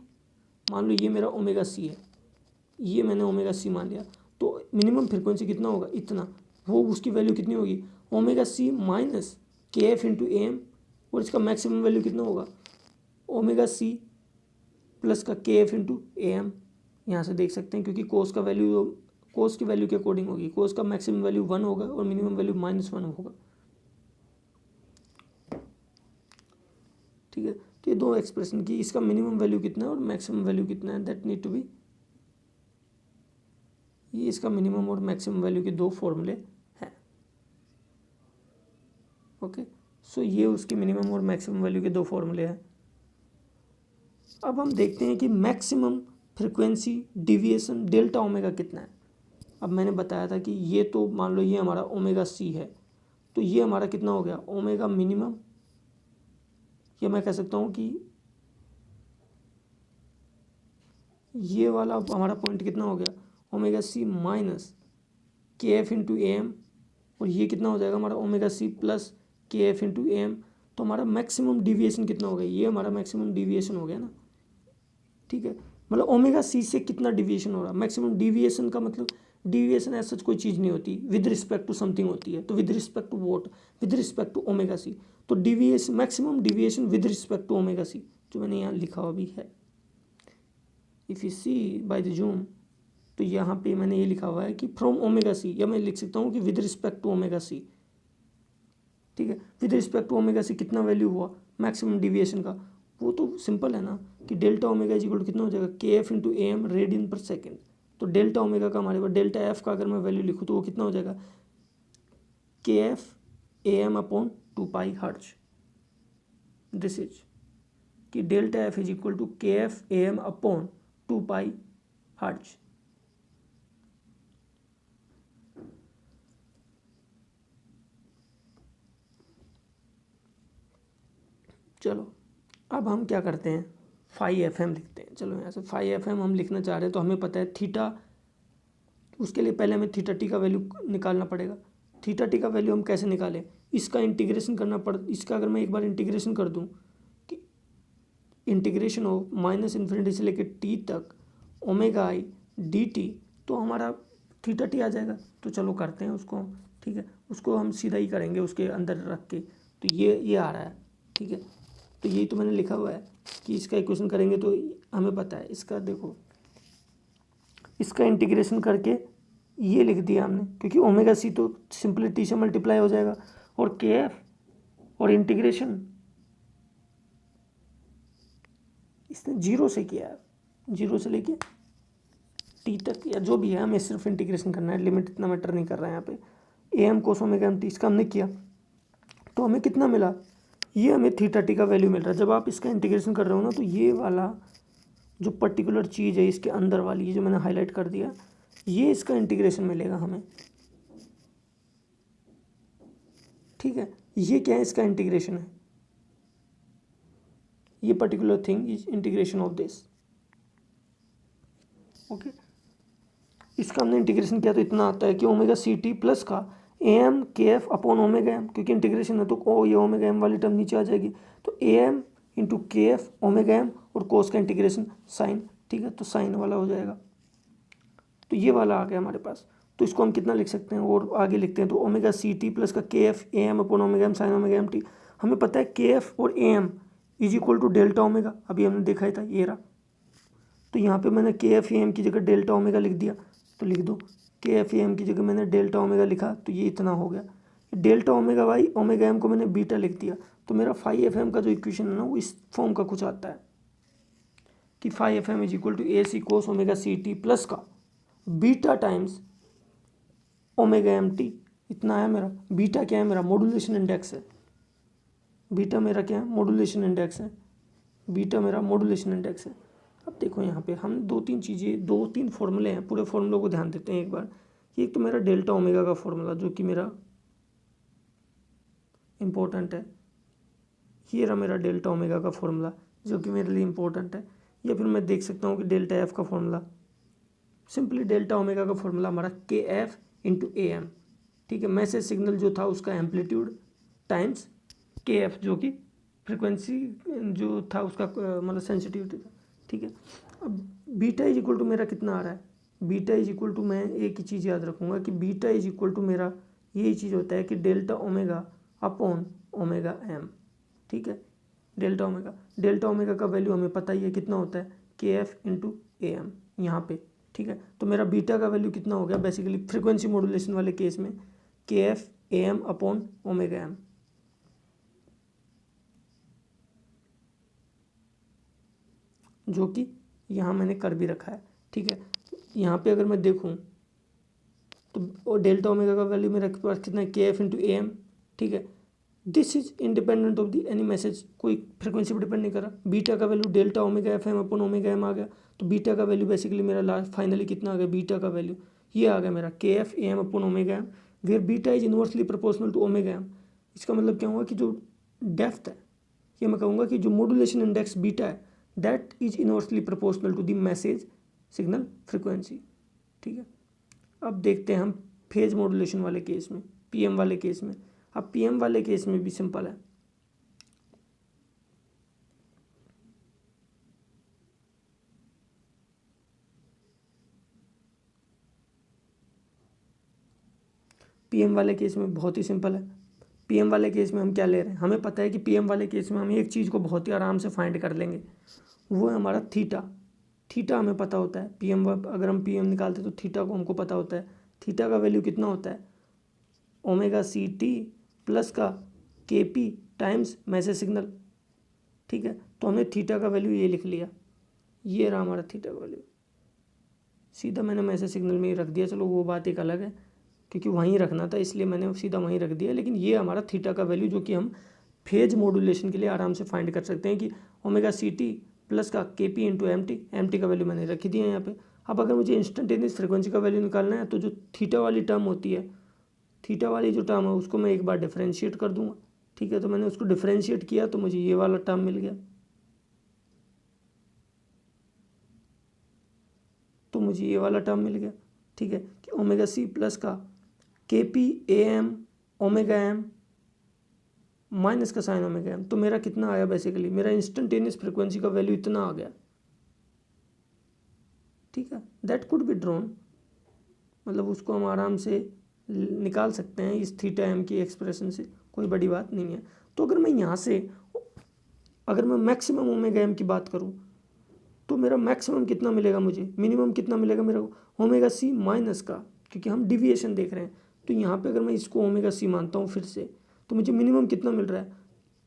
मान लो ये मेरा ओमेगा सी है, ये मैंने ओमेगा सी मान लिया, तो मिनिमम फ्रिक्वेंसी कितना होगा, इतना। वो उसकी वैल्यू कितनी होगी, ओमेगा सी माइनस के एफ इंटू ए एम, और इसका मैक्सिमम वैल्यू कितना होगा, ओमेगा सी प्लस का के एफ इंटू ए एम। यहाँ से देख सकते हैं, क्योंकि कोस का वैल्यू कोस की वैल्यू के अकॉर्डिंग होगी, कोस का मैक्सिमम वैल्यू 1 होगा और मिनिमम वैल्यू -1 होगा। ठीक है, तो ये दो एक्सप्रेशन की, इसका मिनिमम वैल्यू कितना है और मैक्सिमम वैल्यू कितना है, दैट नीड टू बी, ये इसका मिनिमम और मैक्सिमम वैल्यू के दो फॉर्मूले हैं। ओके, सो ये उसके मिनिमम और मैक्सिमम वैल्यू के दो फॉर्मूले हैं। अब हम देखते हैं कि maximum frequency deviation delta omega कितना है। अब मैंने बताया था कि ये तो मान लो ये हमारा ओमेगा सी है, तो ये हमारा कितना हो गया, ओमेगा मिनिमम, या मैं कह सकता हूँ कि ये वाला हमारा पॉइंट कितना हो गया, ओमेगा सी माइनस के एफ इंटू ए एम, और ये कितना हो जाएगा हमारा ओमेगा सी प्लस के एफ इंटू ए एम। तो हमारा मैक्सिमम डिविएशन कितना हो गया, ये हमारा मैक्सिमम डिविएशन हो गया ना। ठीक है, मतलब ओमेगा सी से कितना डिविएशन हो रहा है, मैक्सिमम डिविएशन का मतलब, डिविएशन ऐसा कोई चीज़ नहीं होती, विद रिस्पेक्ट टू समथिंग होती है। तो with respect to what, with respect to omega C. तो deviation, maximum deviation with respect to omega C, जो मैंने यहाँ लिखा हुआ भी है, if you see by the zoom, तो यहाँ पे मैंने ये लिखा हुआ है कि फ्रॉम ओमेगा सी, या मैं लिख सकता हूँ कि with respect to omega c. ठीक है, with respect to omega c कितना वैल्यू हुआ मैक्सिमम डिविएशन का, वो तो सिंपल है ना, कि delta omega is equal to कितना हो जाएगा, के F into a m radian per second. तो डेल्टा ओमेगा का हमारे पास, डेल्टा एफ का अगर मैं वैल्यू लिखूँ तो वो कितना हो जाएगा, के F A M upon 2 pi hertz. This is कि delta F is equal to K F A M upon 2 pi hertz. चलो अब हम क्या करते हैं, फाई एफ एम लिखते हैं। चलो यहाँ से फाई एफ एम हम लिखना चाह रहे हैं, तो हमें पता है थीटा, उसके लिए पहले हमें थीटा टी का वैल्यू निकालना पड़ेगा। थीटा टी का वैल्यू हम कैसे निकालें, इसका इंटीग्रेशन करना इसका अगर मैं एक बार इंटीग्रेशन कर दूँ, कि इंटीग्रेशन हो माइनस इन्फिनिटी से लेकर टी तक ओमेगा आई डी टी, तो हमारा थीटा टी आ जाएगा। तो चलो करते हैं उसको हम। ठीक है, उसको हम सीधा ही करेंगे उसके अंदर रख के। तो ये आ रहा है। ठीक है, तो यही तो मैंने लिखा हुआ है कि इसका इक्वेशन करेंगे तो हमें पता है इसका, देखो इसका इंटीग्रेशन करके ये लिख दिया हमने, क्योंकि ओमेगा सी तो सिंपली टी से मल्टीप्लाई हो जाएगा, और के एफ और इंटीग्रेशन इसने 0 से किया है, 0 से लेके टी तक या जो भी है, हमें सिर्फ इंटीग्रेशन करना है, लिमिट इतना मैटर नहीं कर रहा है यहाँ पे। A m cos omega M t, इसका हमने किया तो हमें कितना मिला, ये हमें थीटा टी का वैल्यू मिल रहा है। जब आप इसका इंटीग्रेशन कर रहे हो ना, तो ये वाला जो पर्टिकुलर चीज़ है इसके अंदर वाली, ये जो मैंने हाईलाइट कर दिया, ये इसका इंटीग्रेशन मिलेगा हमें। ठीक है, ये क्या है, इसका इंटीग्रेशन है, ये particular thing is integration of this. Okay, इसका हमने इंटीग्रेशन किया तो इतना आता है कि ओमेगा सी टी प्लस का ए एम के एफ अपॉन ओमेगा एम, क्योंकि इंटीग्रेशन है तो ये ओमेगा एम वाली टर्म नीचे आ जाएगी, तो ए एम इंटू के एफ ओमेगा एम, और कोस का इंटीग्रेशन साइन। ठीक है, तो साइन वाला हो जाएगा, तो ये वाला आ गया हमारे पास। तो इसको हम कितना लिख सकते हैं, और आगे लिखते हैं, तो ओमेगा सी टी प्लस का के F A M upon omega m sine omega M t. हमें पता है के एफ और a m is equal to delta omega, अभी हमने देखा ही था, ये रहा। तो यहाँ पे मैंने के एफ ए एम की जगह डेल्टा ओमेगा लिख दिया, तो लिख दो के एफ ए एम की जगह मैंने डेल्टा ओमेगा लिखा, तो ये इतना हो गया। Delta omega by omega m को मैंने बीटा लिख दिया, तो मेरा फाई एफ एम का जो इक्वेशन है ना, वो इस फॉर्म का कुछ आता है कि phi F M is equal to A C cos omega C T plus का beta times omega M T. इतना है मेरा। बीटा क्या है, मेरा मॉड्यूलेशन इंडेक्स है। बीटा मेरा क्या है, मॉड्यूलेशन इंडेक्स है। बीटा मेरा मॉड्यूलेशन इंडेक्स है। अब देखो यहाँ पे हम दो तीन फॉर्मूले हैं, पूरे फॉर्मूलों को ध्यान देते हैं एक बार। एक तो मेरा डेल्टा ओमेगा का फॉर्मूला जो कि मेरा इम्पोर्टेंट है, ये रहा मेरा डेल्टा ओमेगा का फॉर्मूला जो कि मेरे लिए इंपॉर्टेंट है। या फिर मैं देख सकता हूँ कि डेल्टा एफ का फॉर्मूला, सिंपली डेल्टा ओमेगा का फॉर्मूला हमारा के एफ इंटू ए एम, ठीक है। मैसेज सिग्नल जो था उसका एम्पलीट्यूड टाइम्स के एफ जो कि फ्रिक्वेंसी जो था उसका मतलब सेंसिटिविटी था, ठीक है। अब बीटा इज इक्वल टू मेरा कितना आ रहा है, बीटा इज इक्वल टू, मैं एक ही चीज़ याद रखूँगा कि बीटा इज इक्वल टू मेरा यही चीज़ होता है कि delta omega upon omega M, ठीक है। डेल्टा ओमेगा का वैल्यू हमें पता ही है कितना होता है, के एफ इंटू ए एम यहाँ पे, ठीक है। तो मेरा बीटा का वैल्यू कितना हो गया बेसिकली फ्रिक्वेंसी मॉड्यूलेशन वाले केस में, k F A M upon omega m, जो कि यहाँ मैंने कर भी रखा है, ठीक है। यहाँ पे अगर मैं देखूँ तो डेल्टा ओमेगा का वैल्यू मेरे पास कितना है, के एफ इंटू ए एम, ठीक है। This is independent of the any message, कोई फ्रिक्वेंसी पर डिपेंड नहीं कर रहा। बीटा का value delta omega F M upon omega M आ गया, तो बीटा का वैल्यू बेसिकली मेरा लास्ट फाइनली कितना आ गया, बीटा का वैल्यू ये आ गया मेरा k F A m upon omega m, where beta is inversely proportional to omega m. इसका मतलब क्या हुआ कि जो डेप्थ है, ये मैं कहूँगा कि जो मॉड्यूलेशन इंडेक्स बीटा है that is inversely proportional to the message signal frequency, ठीक है। अब देखते हैं हम फेज मॉड्यूलेशन वाले केस में, पीएम वाले केस में। अब पीएम वाले केस में भी सिंपल है, पीएम वाले केस में बहुत ही सिंपल है। पीएम वाले केस में हम क्या ले रहे हैं, हमें पता है कि पीएम वाले केस में हम एक चीज़ को बहुत ही आराम से फाइंड कर लेंगे, वो है हमारा थीटा। थीटा हमें पता होता है, पीएम अगर हम पीएम निकालते हैं तो थीटा को हमको पता होता है। थीटा का वैल्यू कितना होता है, ओमेगा सी टी प्लस का k P times message signal, ठीक है। तो हमने थीटा का वैल्यू ये लिख लिया, ये रहा हमारा थीटा का वैल्यू। सीधा मैंने मैसेज सिग्नल में ही रख दिया, चलो वो बात एक अलग है क्योंकि वहीं रखना था इसलिए मैंने सीधा वहीं रख दिया। लेकिन ये हमारा थीटा का वैल्यू जो कि हम फेज मॉड्यूलेशन के लिए आराम से फाइंड कर सकते हैं कि ओमेगा सी टी प्लस का k P into M T का वैल्यू मैंने रख दिया यहाँ पे। अब अगर मुझे इंस्टेंटेनियस फ्रिक्वेंसी का वैल्यू निकालना है तो जो थीटा वाली टर्म होती है, थीटा वाली जो टर्म है उसको मैं एक बार डिफ्रेंशिएट कर दूंगा, ठीक है। तो मैंने उसको डिफ्रेंशिएट किया तो मुझे ये वाला टर्म मिल गया, तो मुझे ये वाला टर्म मिल गया, ठीक है। कि ओमेगा सी प्लस का k P A M omega m minus का साइन ओमेगा एम, तो मेरा कितना आया बेसिकली, मेरा इंस्टेंटेनियस फ्रिक्वेंसी का वैल्यू इतना आ गया, ठीक है। दैट कुड बी ड्रॉन, मतलब उसको हम आराम से निकाल सकते हैं इस थीटा एम की एक्सप्रेशन से, कोई बड़ी बात नहीं है। तो अगर मैं यहाँ से अगर मैं मैक्सिमम ओमेगा एम की बात करूँ तो मेरा मैक्सिमम कितना मिलेगा, मुझे मिनिमम कितना मिलेगा मेरा ओमेगा सी माइनस का, क्योंकि हम डिविएशन देख रहे हैं। तो यहाँ पे अगर मैं इसको ओमेगा सी मानता हूँ फिर से, तो मुझे मिनिमम कितना मिल रहा है,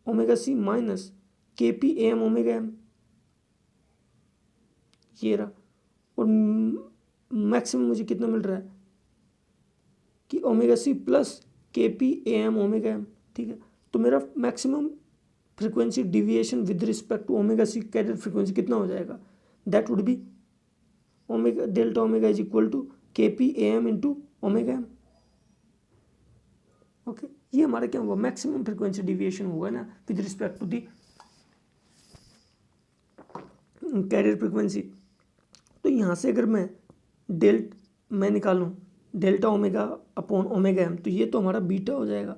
omega c minus k P A M omega m, ये रहा। और मैक्सिमम मुझे कितना मिल रहा है कि omega C plus K P A M omega M, ठीक है। तो मेरा maximum frequency deviation with respect to omega C carrier frequency कितना हो जाएगा, that would be omega delta omega is equal to K P A M into omega M, okay. ये हमारा क्या होगा, मैक्सिमम फ्रिक्वेंसी डिविएशन होगा ना with respect to the carrier frequency. तो यहाँ से अगर मैं निकालूँ delta omega upon omega m, तो ये तो हमारा बीटा हो जाएगा,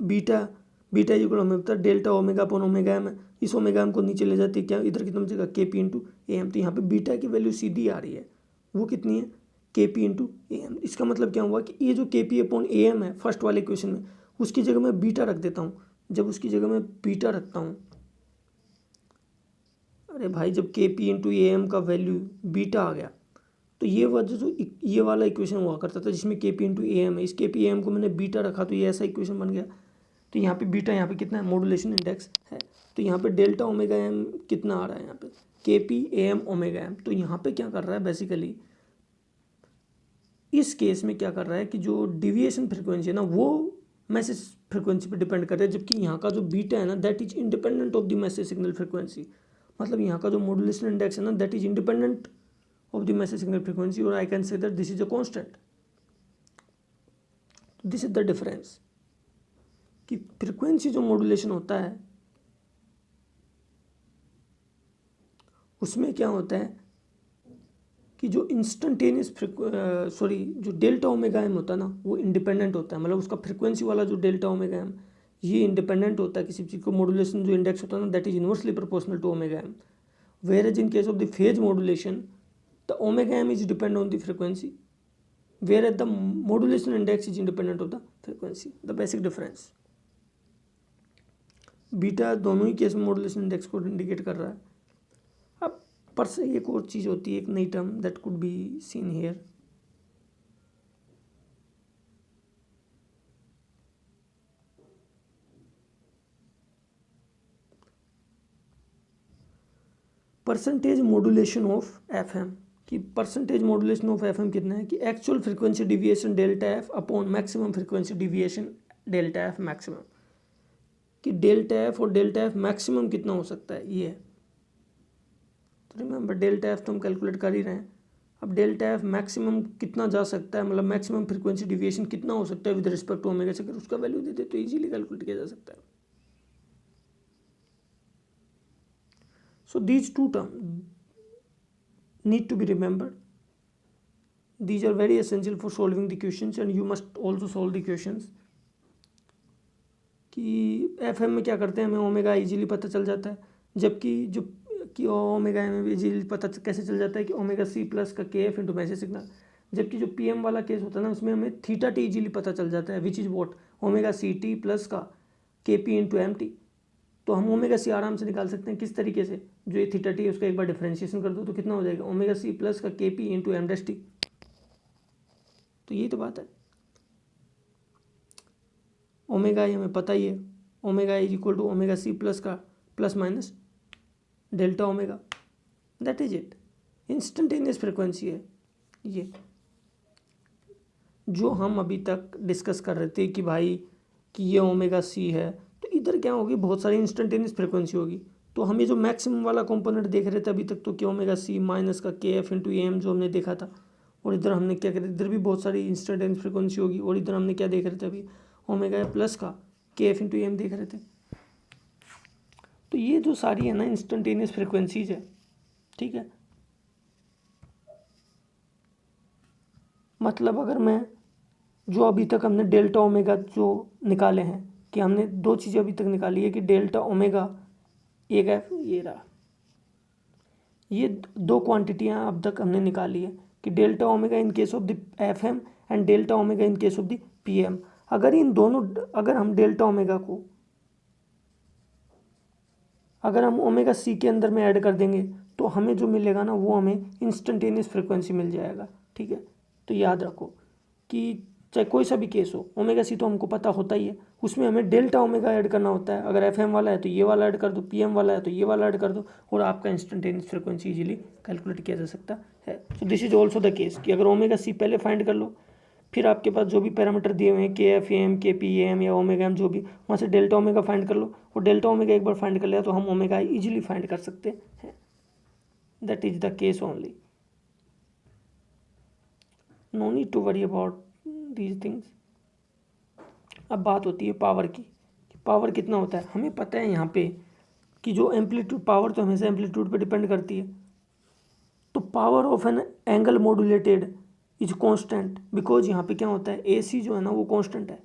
बीटा बीटा इक्वल हमें पता है delta omega upon omega m है। इस ओमेगा एम को नीचे ले जाती है, क्या इधर कितना बचेगा, के पी इंटू ए एम। तो यहाँ पे बीटा की वैल्यू सीधी आ रही है, वो कितनी है, K P into a M. इसका मतलब क्या हुआ कि ये जो के पी अपॉन ए एम है फर्स्ट वाले क्वेश्चन में, उसकी जगह मैं बीटा रख देता हूँ। जब उसकी जगह मैं बीटा रखता हूँ, अरे भाई जब के पी इंटू ए एम का वैल्यू बीटा आ गया, तो ये वजह जो ये वाला इक्वेशन हुआ करता था जिसमें के पी इंटू ए एम है, इस के पी ए एम को मैंने बीटा रखा तो ये ऐसा इक्वेशन बन गया। तो यहाँ पे बीटा यहाँ पे कितना है, मॉड्यूलेशन इंडेक्स है। तो यहाँ पे डेल्टा ओमेगा एम कितना आ रहा है, यहाँ पे k P A M omega m. तो यहाँ पे क्या कर रहा है बेसिकली, इस केस में क्या कर रहा है कि जो डिविएशन फ्रिक्वेंसी है ना वो मैसेज फ्रिक्वेंसी पे डिपेंड कर रहा है, जबकि यहाँ का जो बीटा है ना that is independent of the message signal frequency. मतलब यहाँ का जो मॉड्यूलेशन इंडेक्स है ना that is independent of the message signal frequency, और I can say that this is a constant. This is the difference कि फ्रिक्वेंसी जो modulation होता है उसमें क्या होता है कि जो इंस्टेंटेनियस जो डेल्टा ओमेगा एम होता है ना वो इंडिपेंडेंट होता है, मतलब उसका फ्रिक्वेंसी वाला जो डेल्टा ओमेगा एम ये इंडिपेंडेंट होता है किसी चीज़ को मॉड्यूलेशन जो इंडेक्स होता है ना that is inversely proportional to omega m, whereas in case of the phase modulation the omega m is depend on the frequency whereas the modulation index is independent of the frequency, the basic difference. Beta दोनों ही case में modulation index को indicate कर रहा है। अब पर से एक और चीज़ होती है, एक नई term that could be seen here, percentage modulation of F M. कि percentage modulation of F M कितना है कि actual frequency deviation delta F upon maximum frequency deviation delta F maximum, कि डेल्टा एफ और डेल्टा एफ मैक्सिमम कितना हो सकता है ये है। तो रिमेंबर डेल्टा एफ तो हम कैलकुलेट कर ही रहे हैं, अब डेल्टा एफ मैक्सिमम कितना जा सकता है, मतलब मैक्सिमम फ्रिक्वेंसी डिविएशन कितना हो सकता है विद रिस्पेक्ट टू ओमेगा से, अगर उसका वैल्यू देते तो इजीली कैलकुलेट किया जा सकता है। So these two terms need to be remembered. These are very essential for solving the questions and you must also solve the questions. कि एफ एम में क्या करते हैं, हमें ओमेगा इजीली पता चल जाता है, जबकि जो कि ओमेगा एम में इजीली पता कैसे चल जाता है कि ओमेगा सी प्लस का के एफ इंटू मैसेज सिग्नल, जबकि जो पी एम वाला केस होता है ना उसमें हमें थीटा टी इजीली पता चल जाता है which is what omega C T plus का k P into M T. तो हम ओमेगा सी आराम से निकाल सकते हैं, किस तरीके से, जो ये थीटा टी है उसका एक बार डिफरेंशिएशन कर दो तो कितना हो जाएगा ओमेगा सी प्लस का k P into m dash t. तो यही तो बात है, ओमेगा आई हमें पता ही है, omega is equal to omega C plus का plus minus delta omega, that is it. Instantaneous frequency है ये, जो हम अभी तक डिस्कस कर रहे थे कि भाई कि ये ओमेगा सी है, तो इधर क्या होगी बहुत सारी इंस्टेंटेनियस फ्रिक्वेंसी होगी। तो हम ये जो मैक्सिमम वाला कंपोनेंट देख रहे थे अभी तक तो कि ओमेगा सी माइनस का के एफ इंटू एम जो हमने देखा था, और इधर हमने क्या करा, इधर भी बहुत सारी इंस्टेंटेनियस फ्रिक्वेंसी होगी, और इधर हमने क्या देख रहे थे अभी ओमेगा प्लस का के एफ इंटू एम देख रहे थे। तो ये जो सारी है ना इंस्टेंटेनियस फ्रिक्वेंसीज है, ठीक है। मतलब अगर मैं जो अभी तक हमने डेल्टा ओमेगा जो निकाले हैं, कि हमने दो चीज़ें अभी तक निकाली है कि डेल्टा ओमेगा एक एफ ये रहा, ये दो क्वांटिटियाँ अब तक हमने निकाली है कि delta omega in case of the F M and delta omega in case of the P M. अगर इन दोनों, अगर हम डेल्टा ओमेगा को अगर हम ओमेगा सी के अंदर में ऐड कर देंगे तो हमें जो मिलेगा ना वो हमें इंस्टेंटेनियस फ्रिक्वेंसी मिल जाएगा, ठीक है। तो याद रखो कि चाहे कोई सा भी केस हो, ओमेगा सी तो हमको पता होता ही है, उसमें हमें डेल्टा ओमेगा ऐड करना होता है। अगर एफ एम वाला है तो ये वाला ऐड कर दो, पी एम वाला है तो ये वाला ऐड कर दो, और आपका इंस्टेंटेनियस फ्रिक्वेंसी इजीली कैलकुलेट किया जा सकता है। So this is also the case कि अगर ओमेगा सी पहले फाइंड कर लो, फिर आपके पास जो भी पैरामीटर दिए हुए हैं के एफ एम के पी एम या ओमेगा एम जो भी, वहाँ से डेल्टा ओमेगा फाइंड कर लो, और डेल्टा ओमेगा एक बार फाइंड कर लिया तो हम ओमेगा आई इजीली फाइंड कर सकते हैं। That is the case only, no need to worry about these things. अब बात होती है पावर की, पावर कितना होता है। हमें पता है यहाँ पे कि जो एम्पलीट्यूड, पावर तो हमेशा एम्पलीट्यूड पे डिपेंड करती है, तो power of an angle modulated is constant, because यहाँ पे क्या होता है ए सी जो है ना वो कांस्टेंट है।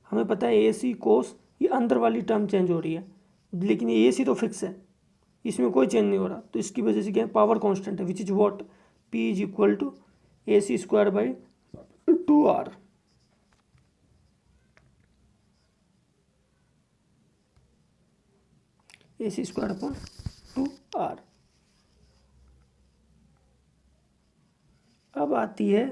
हमें पता है ए सी कोस, ये अंदर वाली टर्म चेंज हो रही है, लेकिन ये ए सी तो फिक्स है, इसमें कोई चेंज नहीं हो रहा, तो इसकी वजह से क्या है पावर कांस्टेंट है, which is what p is equal to A c square by 2r। A c square upon 2r। अब आती है